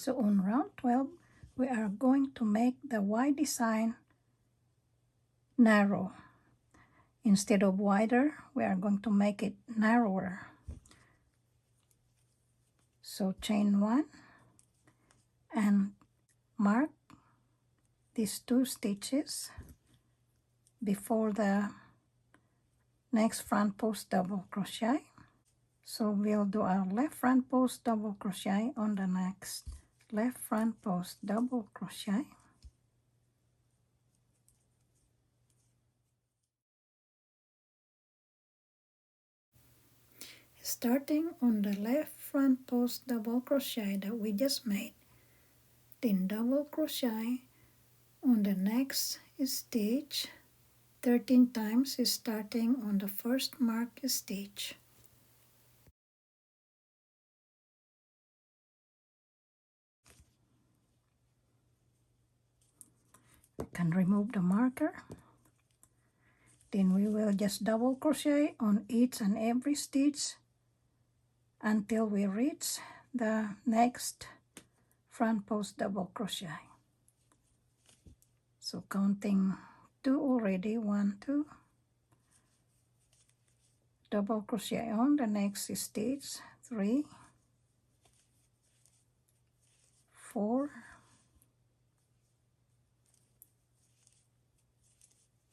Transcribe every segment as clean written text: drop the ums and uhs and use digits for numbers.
So on round 12, we are going to make the Y design narrow. Instead of wider, we are going to make it narrower. So chain 1 and mark these 2 stitches before the next front post double crochet. So we'll do our left front post double crochet on the next left front post double crochet. Starting on the left front post double crochet that we just made, then double crochet on the next stitch 13 times, starting on the first mark stitch. We can remove the marker. Then we will just double crochet on each and every stitch until we reach the next front post double crochet. So counting 2 already, 1, 2, double crochet on the next stitch, 3, 4,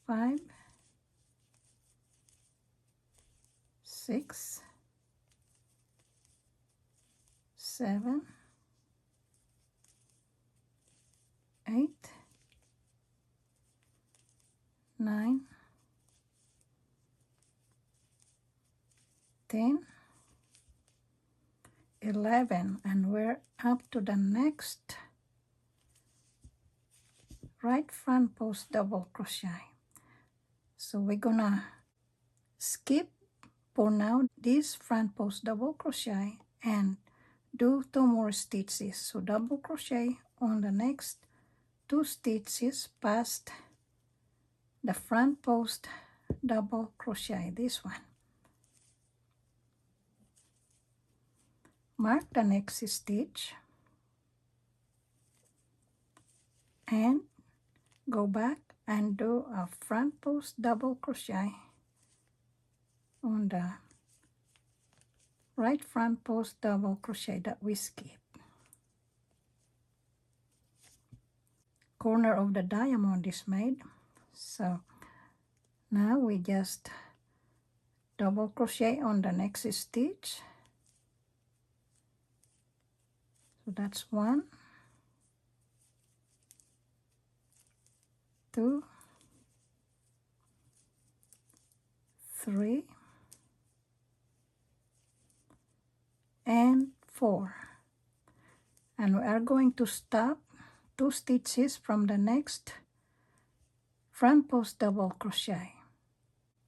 5, 6, 7, 8, 9, 10, 11, and we're up to the next right front post double crochet. So we're gonna skip for now this front post double crochet and do 2 more stitches. So double crochet on the next 2 stitches past the front post double crochet, this one. Mark the next stitch and go back and do a front post double crochet on the right front post double crochet that we skipped. Corner of the diamond is made. So now we just double crochet on the next stitch. So that's 1, 2, 3, and 4. And we are going to stop 2 stitches from the next front post double crochet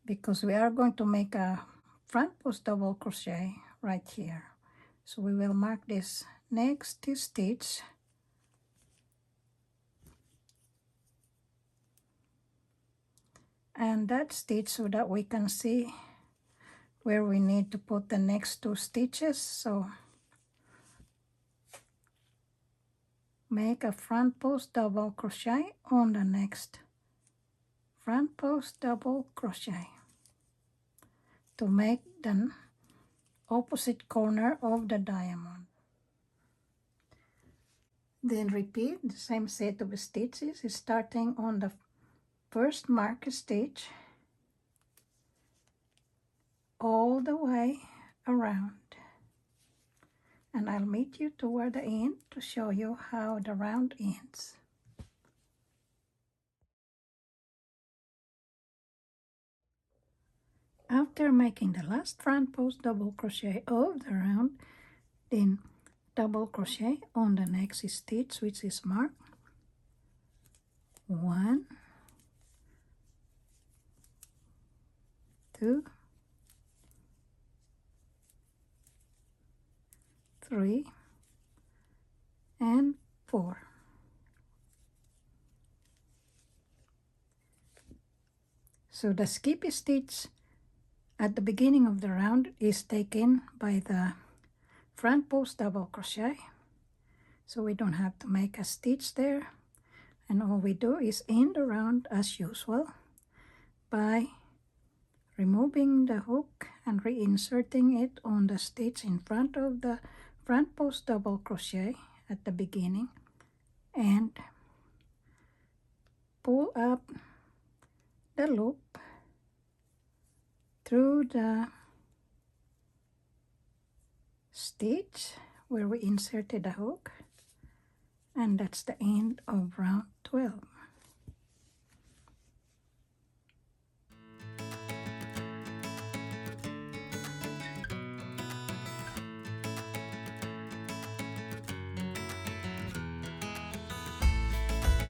because we are going to make a front post double crochet right here. So we will mark this next stitch and that stitch so that we can see where we need to put the next 2 stitches. So make a front post double crochet on the next front post double crochet to make the opposite corner of the diamond. Then repeat the same set of stitches starting on the first mark stitch all the way around. And I'll meet you toward the end to show you how the round ends. After making the last front post double crochet of the round, then double crochet on the next stitch which is marked 1, 2, 3, and 4. So the skip stitch at the beginning of the round is taken by the front post double crochet. so we don't have to make a stitch there. And all we do is end around as usual by removing the hook and reinserting it on the stitch in front of the front post double crochet at the beginning, and pull up the loop through the stitch where we inserted the hook, and that's the end of round 12.